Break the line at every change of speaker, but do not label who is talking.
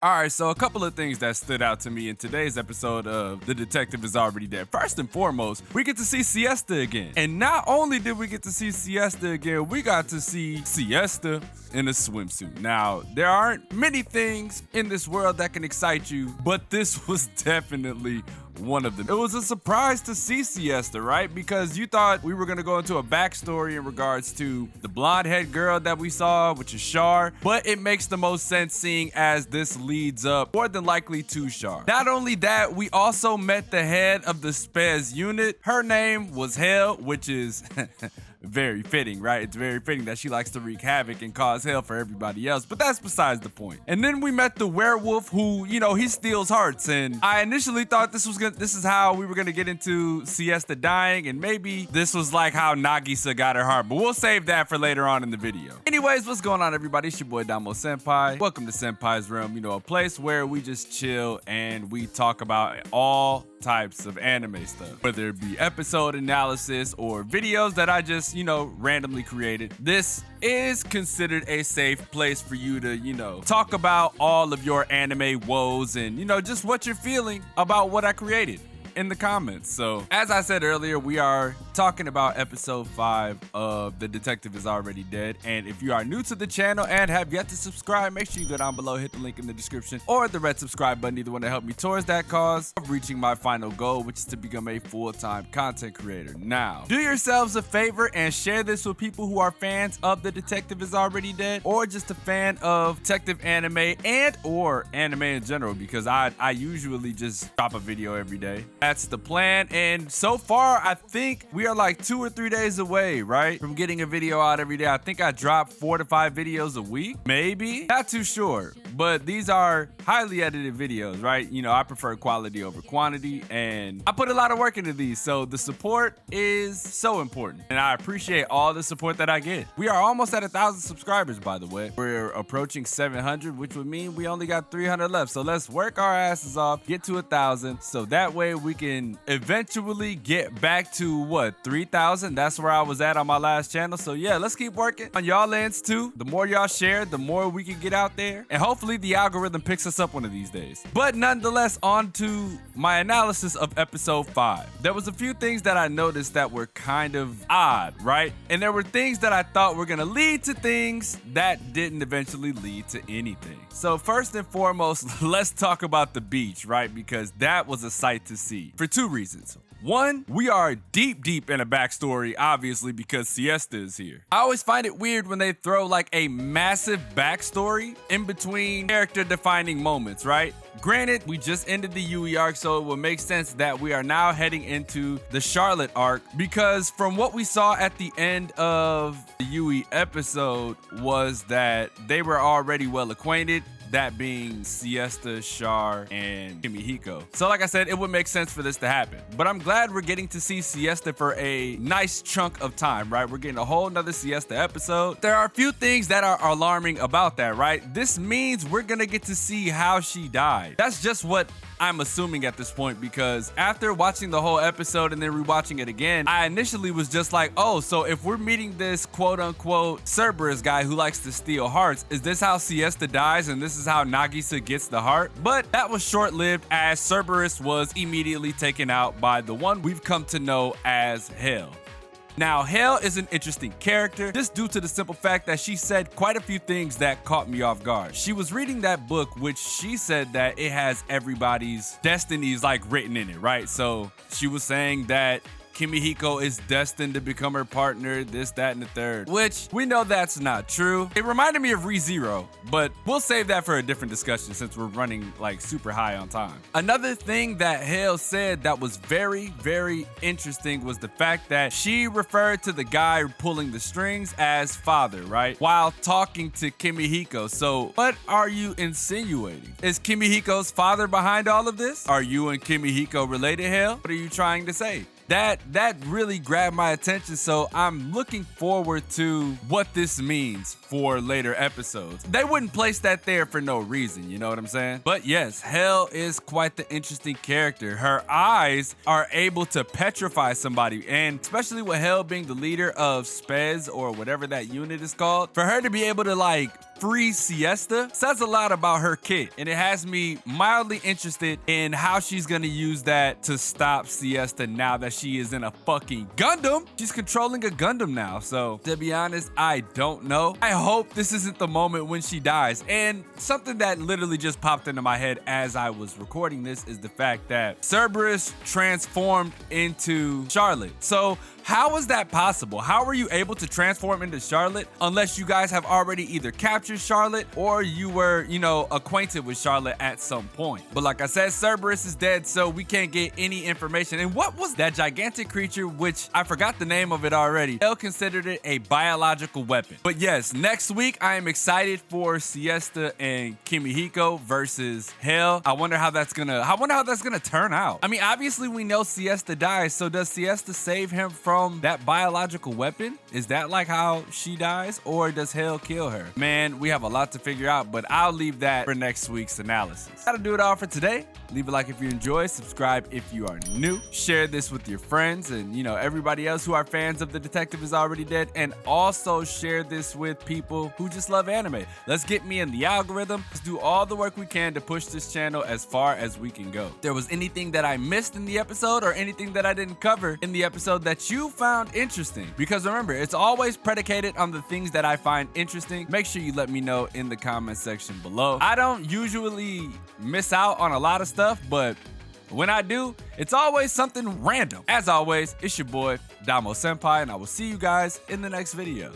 All right, so a couple of things that stood out to me in today's episode of The Detective Is Already Dead. First and foremost, we get to see Siesta again. And not only did we get to see Siesta again, we got to see Siesta in a swimsuit. Now, there aren't many things in this world that can excite you, but this was definitely one of them. It was a surprise to see Siesta, right? Because you thought we were going to go into a backstory in regards to the blonde-haired girl that we saw, which is Char, but it makes the most sense seeing as this leads up more than likely to Char. Not only that, we also met the head of the Spez unit. Her name was Hell, which is very fitting, right? It's very fitting that she likes to wreak havoc and cause hell for everybody else, but that's besides the point. And then we met the werewolf who, he steals hearts, and I initially thought this is how we were gonna get into Siesta dying, and maybe this was like how Nagisa got her heart, but we'll save that for later on in the video. Anyways, what's going on, everybody? It's your boy Damo Senpai. Welcome to Senpai's Realm, a place where we just chill and we talk about all types of anime stuff, whether it be episode analysis or videos that I just randomly created. This is considered a safe place for you to talk about all of your anime woes and just what you're feeling about what I created in the comments. So as I said earlier, we are talking about episode 5 of The Detective Is Already Dead, and if you are new to the channel and have yet to subscribe, make sure you go down below, hit the link in the description or the red subscribe button, either one to help me towards that cause of reaching my final goal, which is to become a full-time content creator. Now, do yourselves a favor and share this with people who are fans of The Detective Is Already Dead or just a fan of detective anime and or anime in general, because I usually just drop a video every day. That's the plan, and so far I think we are like 2 or 3 days away, right, from getting a video out every day. I think I drop 4 to 5 videos a week, maybe, not too sure, but these are highly edited videos, right? I prefer quality over quantity, and I put a lot of work into these, so the support is so important, and I appreciate all the support that I get. We are almost at 1,000 subscribers, by the way. We're approaching 700, which would mean we only got 300 left, so let's work our asses off, get to 1,000, so that way we can eventually get back to 3,000. That's where I was at on my last channel. So yeah, let's keep working on y'all ends too. The more y'all share, the more we can get out there, and hopefully the algorithm picks us up one of these days. But nonetheless, on to my analysis of episode 5. There was a few things that I noticed that were kind of odd, right? And there were things that I thought were gonna lead to things that didn't eventually lead to anything. So first and foremost, let's talk about the beach, right? Because that was a sight to see for 2 reasons. One, we are deep in a backstory, obviously, because Siesta is here. I always find it weird when they throw like a massive backstory in between character defining moments, right? Granted, we just ended the Yui arc, so it would make sense that we are now heading into the Charlotte arc, because from what we saw at the end of the Yui episode was that they were already well acquainted, that being Siesta, Char, and Kimihiko. So like I said, it would make sense for this to happen. But I'm glad we're getting to see Siesta for a nice chunk of time, right? We're getting a whole nother Siesta episode. There are a few things that are alarming about that, right? This means we're gonna get to see how she died. That's just what I'm assuming at this point, because after watching the whole episode and then rewatching it again, I initially was just like, oh, so if we're meeting this quote-unquote Cerberus guy who likes to steal hearts, is this how Siesta dies and this is how Nagisa gets the heart? But that was short-lived, as Cerberus was immediately taken out by the one we've come to know as Hell. Now, Hell is an interesting character just due to the simple fact that she said quite a few things that caught me off guard. She was reading that book, which she said that it has everybody's destinies like written in it, right? So she was saying that Kimihiko is destined to become her partner, this, that, and the third, which we know that's not true. It reminded me of ReZero, but we'll save that for a different discussion since we're running like super high on time. Another thing that Hale said that was very interesting was the fact that she referred to the guy pulling the strings as father, right? While talking to Kimihiko. So what are you insinuating? Is Kimihiko's father behind all of this? Are you and Kimihiko related, Hale? What are you trying to say? That really grabbed my attention, so I'm looking forward to what this means for later episodes. They wouldn't place that there for no reason, you know what I'm saying? But yes, Hell is quite the interesting character. Her eyes are able to petrify somebody, and especially with Hell being the leader of Spez or whatever that unit is called, for her to be able to like free Siesta says a lot about her kid, and it has me mildly interested in how she's gonna use that to stop Siesta now that she is in a fucking Gundam. She's controlling a Gundam now, so to be honest, I don't know. I hope this isn't the moment when she dies. And something that literally just popped into my head as I was recording this is the fact that Cerberus transformed into Charlotte. So how is that possible? How were you able to transform into Charlotte unless you guys have already either captured Charlotte or you were, acquainted with Charlotte at some point? But like I said, Cerberus is dead, so we can't get any information. And what was that gigantic creature, which I forgot the name of it already? Hell considered it a biological weapon. But yes, next week I am excited for Siesta and Kimihiko versus Hell. I wonder how that's gonna turn out. I mean, obviously we know Siesta dies, so does Siesta save him from that biological weapon? Is that like how she dies, or does Hell kill her? Man, we have a lot to figure out, but I'll leave that for next week's analysis. That'll do it all for today. Leave a like if you enjoy, subscribe if you are new, share this with your friends and everybody else who are fans of The Detective Is Already Dead, and also share this with people who just love anime. Let's get me in the algorithm. Let's do all the work we can to push this channel as far as we can go. If there was anything that I missed in the episode or anything that I didn't cover in the episode that you found interesting, because remember, it's always predicated on the things that I find interesting, make sure you let me know in the comment section below. I don't usually miss out on a lot of stuff, but when I do, it's always something random. As always, it's your boy, Damo Senpai, and I will see you guys in the next video.